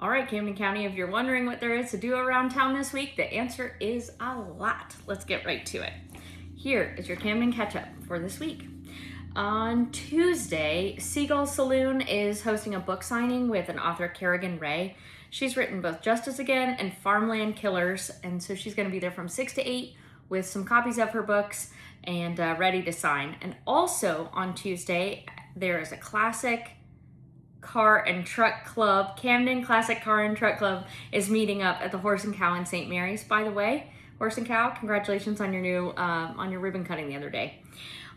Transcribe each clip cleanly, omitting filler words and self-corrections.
All right, Camden County, if you're wondering what there is to do around town this week, the answer is a lot. Let's get right to it. Here is your Camden Catch Up for this week. On Tuesday, Seagulls Saloon is hosting a book signing with an author, Kerrigan, Rhea. She's written both Justice Again and Farmland Killers, and so she's going to be there from 6 to 8 with some copies of her books and ready to sign. And also on Tuesday, there is a classic Car and Truck Club. Camden Classic Car and Truck Club is meeting up at the Horse and Cow in St. Mary's. By the way, Horse and Cow, congratulations on your new on your ribbon cutting the other day.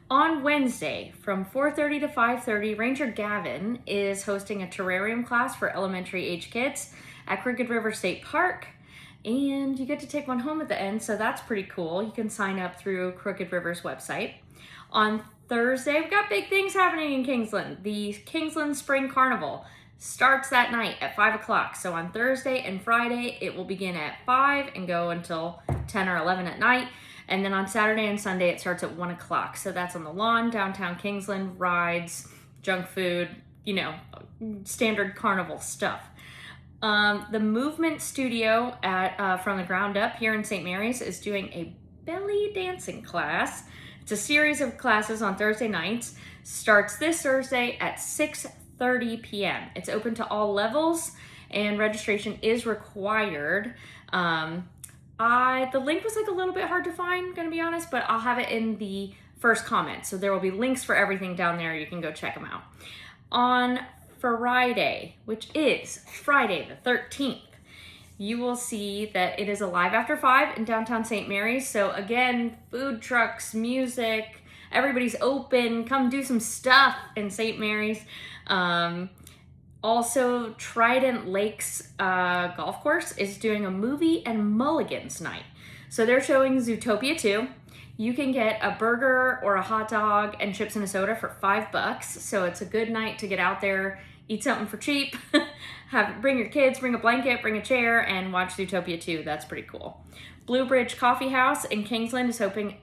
On Wednesday, from 4:30 to 5:30, Ranger Gavin is hosting a Terrarium class for elementary age kids at Crooked River State Park, and you get to take one home at the end, so that's pretty cool. You can sign up through Crooked River's website. On Thursday, we've got big things happening in Kingsland. The Kingsland Spring Carnival starts that night at 5 o'clock. So on Thursday and Friday, it will begin at 5 and go until 10 or 11 at night. And then on Saturday and Sunday, it starts at 1 o'clock. So that's on the lawn, downtown Kingsland, rides, junk food, standard carnival stuff. The Movement Studio at From the Ground Up here in St. Mary's is doing a belly dancing class. It's a series of classes on Thursday nights. Starts this Thursday at 6:30 p.m. It's open to all levels and registration is required. The link was a little bit hard to find, gonna be honest, but I'll have it in the first comment. So there will be links for everything down there. You can go check them out. On Friday, which is Friday the 13th, you will see that it is Alive After 5 in downtown St. Mary's. So again, food trucks, music, everybody's open. Come do some stuff in St. Mary's. Also, Trident Lakes Golf Course is doing a movie and Mulligans night. So they're showing Zootopia 2. You can get a burger or a hot dog and chips and a soda for $5. So it's a good night to get out there, eat something for cheap, bring your kids, bring a blanket, bring a chair, and watch Zootopia 2. That's pretty cool. Blue Bridge Coffee House in Kingsland is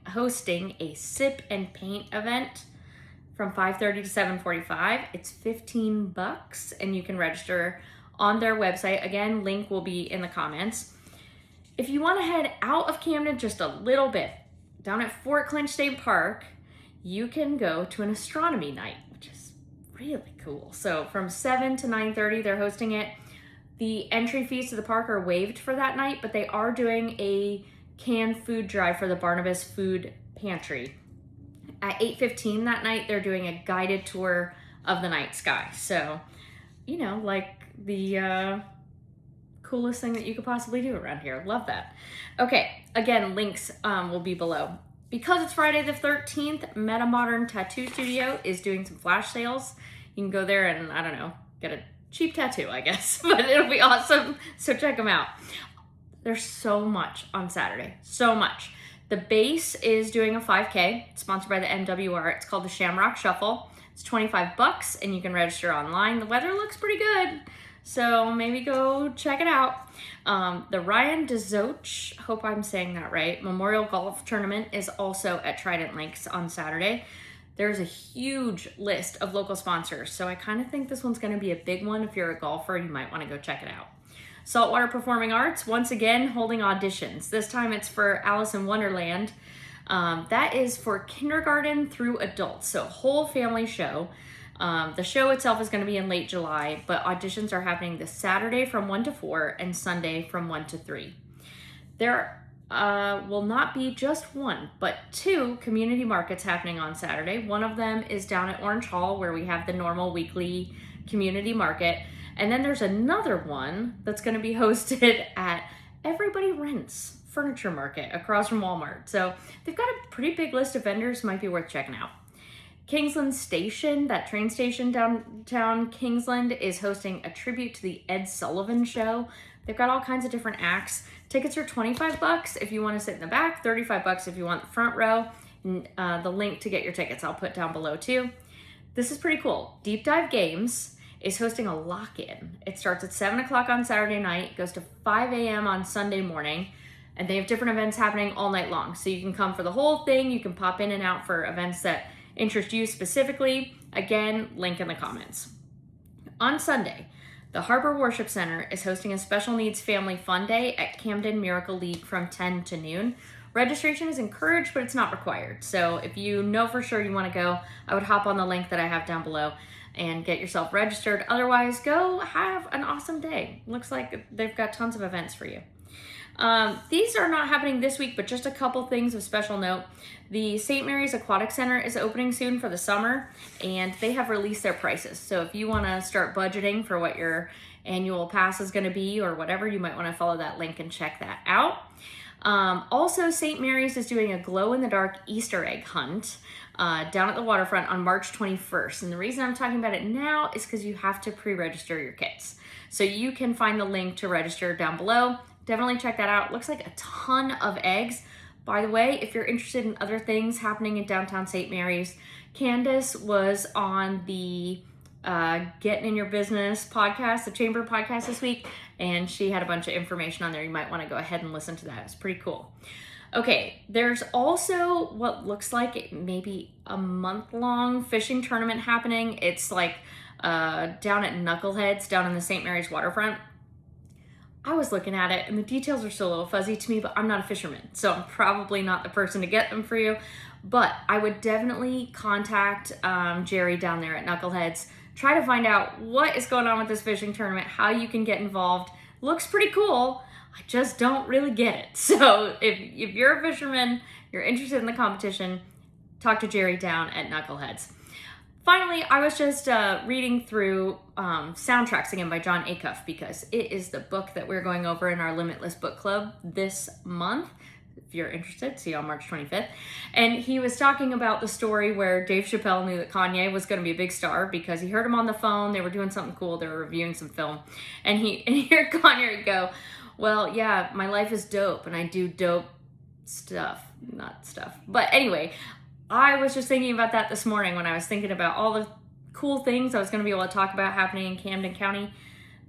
hosting a sip and paint event from 5:30 to 7:45. It's $15, and you can register on their website. Again, link will be in the comments. If you want to head out of Camden just a little bit, down at Clinch State Park, you can go to an astronomy night, which is really cool. So from 7 to 9:30, they're hosting it. The entry fees to the park are waived for that night, but they are doing a canned food drive for the Barnabas Food Pantry. At 8:15 that night, they're doing a guided tour of the night sky. So, the coolest thing that you could possibly do around here. Love that. Okay, again, links will be below. Because it's Friday the 13th, Metamodern Tattoo Studio is doing some flash sales. You can go there and, get a cheap tattoo, I guess, but it'll be awesome. So check them out. There's so much on Saturday, so much. The Base is doing a 5K, sponsored by the MWR. It's called the Shamrock Shuffle. It's $25 and you can register online. The weather looks pretty good, so maybe go check it out. The Ryan DeZoch, hope I'm saying that right, Memorial Golf Tournament is also at Trident Lakes on Saturday. There's a huge list of local sponsors, so I kind of think this one's going to be a big one. If you're a golfer, you might want to go check it out. Saltwater Performing Arts, once again, holding auditions. This time it's for Alice in Wonderland. That is for kindergarten through adults, so whole family show. The show itself is going to be in late July, but auditions are happening this Saturday from 1 to 4 and Sunday from 1 to 3. There will not be just one, but 2 community markets happening on Saturday. One of them is down at Orange Hall, where we have the normal weekly community market. And then there's another one that's going to be hosted at Everybody Rents Furniture Market across from Walmart. So they've got a pretty big list of vendors, might be worth checking out. Kingsland Station, that train station downtown Kingsland, is hosting a tribute to the Ed Sullivan Show. They've got all kinds of different acts. Tickets are $25 if you want to sit in the back, $35 if you want the front row. And, the link to get your tickets I'll put down below too. This is pretty cool. Deep Dive Games is hosting a lock-in. It starts at 7 o'clock on Saturday night, goes to 5 a.m. on Sunday morning, and they have different events happening all night long. So you can come for the whole thing. You can pop in and out for events that interest you specifically. Again, link in the comments. On Sunday, The Harbor Worship Center is hosting a special needs family fun day at Camden Miracle League from 10 to noon. Registration is encouraged, but it's not required. So if you know for sure you want to go, I would hop on the link that I have down below and get yourself registered. Otherwise, go have an awesome day. Looks like they've got tons of events for you. These are not happening this week, but just a couple things of special note. The St. Mary's Aquatic Center is opening soon for the summer, and they have released their prices. So if you want to start budgeting for what your annual pass is going to be or whatever, you might want to follow that link and check that out. Also, St. Mary's is doing a glow-in-the-dark Easter egg hunt down at the waterfront on March 21st. And the reason I'm talking about it now is because you have to pre-register your kits. So you can find the link to register down below. Definitely check that out. Looks like a ton of eggs. By the way, if you're interested in other things happening in downtown St. Mary's, Candace was on the Getting in Your Business podcast, the Chamber podcast this week, and she had a bunch of information on there. You might want to go ahead and listen to that. It's pretty cool. Okay, there's also what looks like maybe a month-long fishing tournament happening. It's like down at Knuckleheads, down in the St. Mary's waterfront. I was looking at it and the details are still a little fuzzy to me, but I'm not a fisherman, so I'm probably not the person to get them for you. But I would definitely contact Jerry down there at Knuckleheads. Try to find out what is going on with this fishing tournament, how you can get involved. Looks pretty cool. I just don't really get it. So if you're a fisherman, you're interested in the competition, talk to Jerry down at Knuckleheads. Finally, I was just reading through Soundtracks again by John Acuff because it is the book that we're going over in our Limitless Book Club this month. If you're interested, see you on March 25th. And he was talking about the story where Dave Chappelle knew that Kanye was going to be a big star because he heard him on the phone. They were doing something cool. They were reviewing some film. And he heard Kanye go, well, yeah, my life is dope and I do dope stuff. Not stuff. But anyway, I was just thinking about that this morning when I was thinking about all the cool things I was going to be able to talk about happening in Camden County,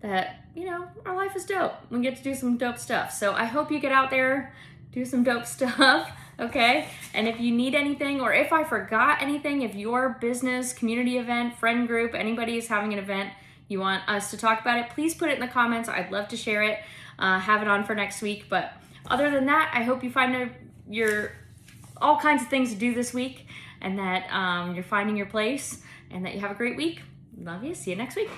that, you know, our life is dope. We get to do some dope stuff. So I hope you get out there, do some dope stuff, okay? And if you need anything, or if I forgot anything, if your business, community event, friend group, anybody is having an event, you want us to talk about it, please put it in the comments. I'd love to share it, have it on for next week. But other than that, I hope you find your all kinds of things to do this week, and that you're finding your place, and that you have a great week. Love you. See you next week.